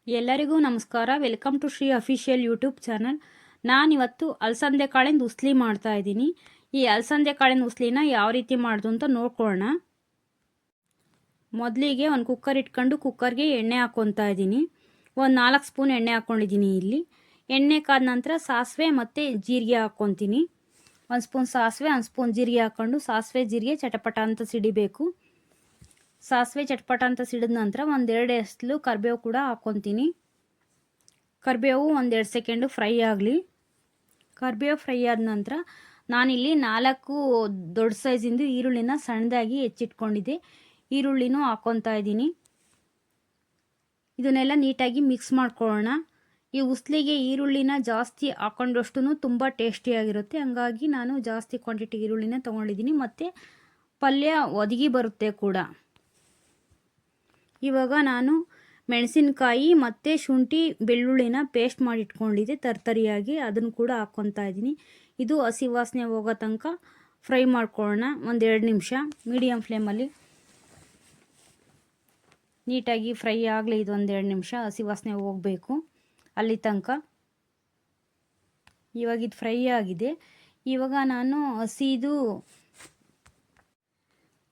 ಎಲ್ಲರಿಗೂ ನಮಸ್ಕಾರ. Welcome to Shri official YouTube channel. ನಾನಿವತ್ತು ಅಲಸಂದೆ ಕಾಳಿಂದ ಉಸ್ಲಿ ಮಾಡ್ತಾ ಇದ್ದೀನಿ. ಈ ಅಲಸಂದೆ ಕಾಳಿನ ಉಸ್ಲಿನ ಯಾವ ರೀತಿ ಮಾಡೋದು ಅಂತ ನೋಡ್ಕೊಳ್ಳೋಣ. ಮೊದಲಿಗೆ ಒಂದು ಕುಕ್ಕರ್ ಇಟ್ಕೊಂಡು ಕುಕ್ಕರ್ಗೆ ಎಣ್ಣೆ ಹಾಕ್ಕೊತಾ ಇದ್ದೀನಿ. ಒಂದು 4 ಸ್ಪೂನ್ ಎಣ್ಣೆ ಹಾಕ್ಕೊಂಡಿದ್ದೀನಿ. ಇಲ್ಲಿ ಎಣ್ಣೆ ಕಾದ ನಂತರ ಸಾಸಿವೆ ಮತ್ತು ಜೀರಿಗೆ ಹಾಕ್ಕೊತೀನಿ. 1 ಸ್ಪೂನ್ ಸಾಸಿವೆ, 1 ಸ್ಪೂನ್ ಜೀರಿಗೆ ಹಾಕ್ಕೊಂಡು ಸಾಸಿವೆ ಜೀರಿಗೆ ಚಟಪಟ ಅಂತ ಸಿಡಿಬೇಕು. ಸಾಸಿವೆ ಚಟ್ಪಟ ಅಂತ ಸಿಡಿದ ನಂತರ 1-2 ಎಸಳು ಕರಿಬೇವು ಕೂಡ ಹಾಕ್ಕೊತೀನಿ. ಕರಿಬೇವು 1-2 ಸೆಕೆಂಡು ಫ್ರೈ ಆಗಲಿ. ಕರಿಬೇವು ಫ್ರೈ ಆದ ನಂತರ ನಾನಿಲ್ಲಿ 4 ದೊಡ್ಡ ಸೈಜಿಂದು ಈರುಳ್ಳಿನ ಸಣ್ಣದಾಗಿ ಹೆಚ್ಚಿಟ್ಕೊಂಡಿದ್ದೆ. ಈರುಳ್ಳಿನೂ ಹಾಕ್ಕೊತಾ ಇದ್ದೀನಿ. ಇದನ್ನೆಲ್ಲ ನೀಟಾಗಿ ಮಿಕ್ಸ್ ಮಾಡ್ಕೊಳ್ಳೋಣ. ಈ ಉಸ್ಲಿಗೆ ಈರುಳ್ಳಿನ ಜಾಸ್ತಿ ಹಾಕೊಂಡಷ್ಟು ತುಂಬ ಟೇಸ್ಟಿಯಾಗಿರುತ್ತೆ. ಹಂಗಾಗಿ ನಾನು ಜಾಸ್ತಿ ಕ್ವಾಂಟಿಟಿ ಈರುಳ್ಳಿನ ತೊಗೊಂಡಿದ್ದೀನಿ. ಮತ್ತು ಪಲ್ಯ ಒದಗಿ ಬರುತ್ತೆ ಕೂಡ. ಇವಾಗ ನಾನು ಮೆಣಸಿನಕಾಯಿ ಮತ್ತು ಶುಂಠಿ ಬೆಳ್ಳುಳ್ಳಿನ ಪೇಸ್ಟ್ ಮಾಡಿ ಇಟ್ಕೊಂಡಿದ್ದೆ ತರ್ತರಿಯಾಗಿ, ಅದನ್ನು ಕೂಡ ಹಾಕ್ಕೊತಾ ಇದ್ದೀನಿ. ಇದು ಹಸಿ ವಾಸನೆ ಹೋಗೋ ತನಕ ಫ್ರೈ ಮಾಡ್ಕೊಳ್ಳೋಣ. 1-2 ನಿಮಿಷ ಮೀಡಿಯಮ್ ಫ್ಲೇಮಲ್ಲಿ ನೀಟಾಗಿ ಫ್ರೈ ಆಗಲಿ. ಇದು 1-2 ನಿಮಿಷ ಹಸಿ ವಾಸನೆ ಹೋಗಬೇಕು ಅಲ್ಲಿ ತನಕ. ಇವಾಗ ಇದು ಫ್ರೈ ಆಗಿದೆ. ಇವಾಗ ನಾನು ಹಸಿದು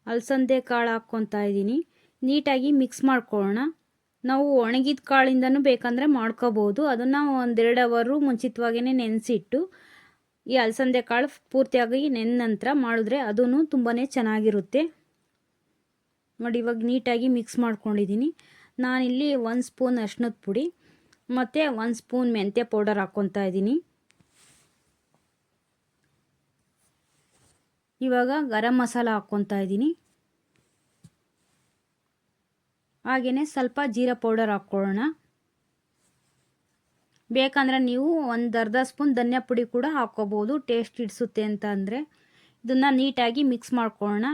ಅಲಸಂದೆ ಕಾಳು ಹಾಕ್ಕೊತಾ ಇದ್ದೀನಿ. ನೀಟಾಗಿ ಮಿಕ್ಸ್ ಮಾಡ್ಕೊಳ್ಳೋಣ. ನಾವು ಒಣಗಿದ ಕಾಳಿಂದನೂ ಬೇಕಂದರೆ ಮಾಡ್ಕೋಬೋದು. ಅದನ್ನು 1-2 ಅವರು ಮುಂಚಿತವಾಗಿಯೇ ನೆನೆಸಿಟ್ಟು ಈ ಅಲಸಂದೆ ಕಾಳು ಪೂರ್ತಿಯಾಗಿ ನೆನೆದ ನಂತರ ಮಾಡಿದ್ರೆ ಅದೂ ತುಂಬಾ ಚೆನ್ನಾಗಿರುತ್ತೆ. ನೋಡಿ, ಇವಾಗ ನೀಟಾಗಿ ಮಿಕ್ಸ್ ಮಾಡ್ಕೊಂಡಿದ್ದೀನಿ. ನಾನಿಲ್ಲಿ 1 ಸ್ಪೂನ್ ಅರಿಶಿನದ ಪುಡಿ ಮತ್ತು 1 ಸ್ಪೂನ್ ಮೆಂತ್ಯ ಪೌಡರ್ ಹಾಕ್ಕೊತಾ ಇದ್ದೀನಿ. ಇವಾಗ ಗರಂ ಮಸಾಲ ಹಾಕ್ಕೊತಾ ಇದ್ದೀನಿ. ಹಾಗೆಯೇ ಸ್ವಲ್ಪ ಜೀರಾ ಪೌಡರ್ ಹಾಕ್ಕೊಳ್ಳೋಣ. ಬೇಕಂದರೆ ನೀವು 1/2 ಸ್ಪೂನ್ ಧನಿಯಾ ಪುಡಿ ಕೂಡ ಹಾಕ್ಕೋಬೋದು, ಟೇಸ್ಟ್ ಇಡಿಸುತ್ತೆ ಅಂತ ಅಂದರೆ. ಇದನ್ನು ನೀಟಾಗಿ ಮಿಕ್ಸ್ ಮಾಡ್ಕೊಳ್ಳೋಣ.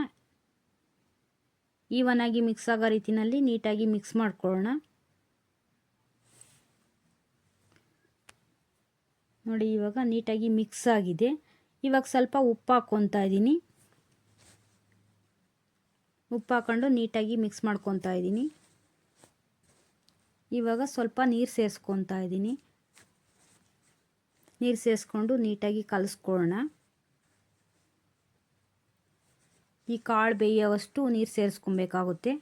ಈವನಾಗಿ ಮಿಕ್ಸ್ ಆಗೋ ರೀತಿಯಲ್ಲಿ ನೀಟಾಗಿ ಮಿಕ್ಸ್ ಮಾಡ್ಕೊಳ್ಳೋಣ. ನೋಡಿ, ಇವಾಗ ನೀಟಾಗಿ ಮಿಕ್ಸ್ ಆಗಿದೆ. ಇವಾಗ ಸ್ವಲ್ಪ ಉಪ್ಪು ಹಾಕ್ಕೊತಾ ಇದ್ದೀನಿ. ಉಪ್ಪು ಹಾಕ್ಕೊಂಡು ನೀಟಾಗಿ ಮಿಕ್ಸ್ ಮಾಡ್ಕೊತಾ ಇದ್ದೀನಿ. ಇವಾಗ ಸ್ವಲ್ಪ ನೀರು ಸೇರಿಸ್ಕೊತಾ ಇದ್ದೀನಿ. ನೀರು ಸೇರಿಸ್ಕೊಂಡು ನೀಟಾಗಿ ಕಲಿಸ್ಕೊಳ್ಳೋಣ. ಈ ಕಾಳು ಬೇಯೋವಷ್ಟು ನೀರು ಸೇರಿಸ್ಕೊಬೇಕಾಗುತ್ತೆ.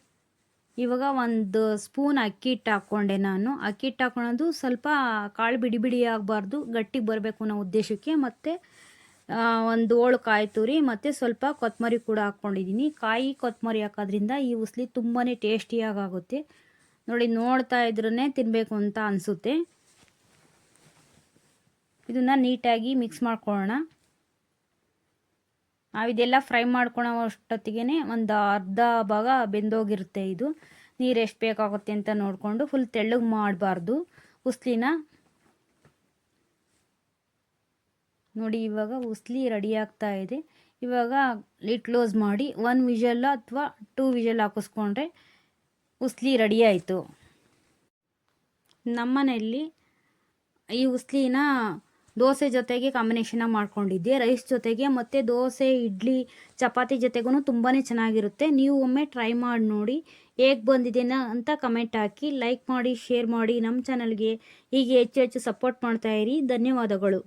ಇವಾಗ 1 ಸ್ಪೂನ್ ಅಕ್ಕಿ ಹಿಟ್ಟು ಹಾಕ್ಕೊಂಡೆ ನಾನು. ಅಕ್ಕಿ ಹಿಟ್ಟು ಹಾಕ್ಕೊಳ್ಳೋದು ಸ್ವಲ್ಪ ಕಾಳು ಬಿಡಿ ಬಿಡಿ ಆಗಬಾರ್ದು, ಗಟ್ಟಿಗೆ ಬರಬೇಕು ಅನ್ನೋ ಉದ್ದೇಶಕ್ಕೆ. ಮತ್ತು 1 ಹೋಳು ಕಾಯಿ ತುರಿ ಮತ್ತು ಸ್ವಲ್ಪ ಕೊತ್ತಂಬರಿ ಕೂಡ ಹಾಕ್ಕೊಂಡಿದ್ದೀನಿ. ಕಾಯಿ ಕೊತ್ತಂಬರಿ ಹಾಕೋದ್ರಿಂದ ಈ ಉಸ್ಲಿ ತುಂಬಾ ಟೇಸ್ಟಿಯಾಗುತ್ತೆ. ನೋಡಿ, ನೋಡ್ತಾ ಇದ್ರೇ ತಿನ್ನಬೇಕು ಅಂತ ಅನಿಸುತ್ತೆ. ಇದನ್ನು ನೀಟಾಗಿ ಮಿಕ್ಸ್ ಮಾಡ್ಕೊಳ್ಳೋಣ. ನಾವಿದೆಲ್ಲ ಫ್ರೈ ಮಾಡ್ಕೊಳ್ಳೋ ಅಷ್ಟೊತ್ತಿಗೆ ಒಂದು ಅರ್ಧ ಭಾಗ ಬೆಂದೋಗಿರುತ್ತೆ. ಇದು ನೀರು ಎಷ್ಟು ಬೇಕಾಗುತ್ತೆ ಅಂತ ನೋಡಿಕೊಂಡು ಫುಲ್ ತೆಳ್ಳಗೆ ಮಾಡಬಾರ್ದು ಉಸ್ಲಿನ. ನೋಡಿ, ಇವಾಗ ಉಸ್ಲಿ ರೆಡಿ ಆಗ್ತಾ ಇದೆ. ಇವಾಗ ಲಿಡ್ ಕ್ಲೋಸ್ ಮಾಡಿ 1 ವಿಷಲ್ ಅಥವಾ 2 ವಿಷಲ್ ಹಾಕಿಸ್ಕೊಂಡ್ರೆ ಉಸ್ಲಿ ರೆಡಿ ಆಯಿತು. ನಮ್ಮನೆಯಲ್ಲಿ ಈ ಉಸ್ಲಿನ ದೋಸೆ ಜೊತೆಗೆ ಕಾಂಬಿನೇಷನಾಗಿ ಮಾಡ್ಕೊಂಡಿದ್ದೆ, ರೈಸ್ ಜೊತೆಗೆ ಮತ್ತು ದೋಸೆ, ಇಡ್ಲಿ, ಚಪಾತಿ ಜೊತೆಗೂ ತುಂಬಾ ಚೆನ್ನಾಗಿರುತ್ತೆ. ನೀವು ಒಮ್ಮೆ ಟ್ರೈ ಮಾಡಿ ನೋಡಿ. ಹೇಗೆ ಬಂದಿದೆ ಅಂತ ಕಮೆಂಟ್ ಹಾಕಿ, ಲೈಕ್ ಮಾಡಿ, ಶೇರ್ ಮಾಡಿ. ನಮ್ಮ ಚಾನಲ್ಗೆ ಹೀಗೆ ಹೆಚ್ಚು ಹೆಚ್ಚು ಸಪೋರ್ಟ್ ಮಾಡ್ತಾಯಿರಿ. ಧನ್ಯವಾದಗಳು.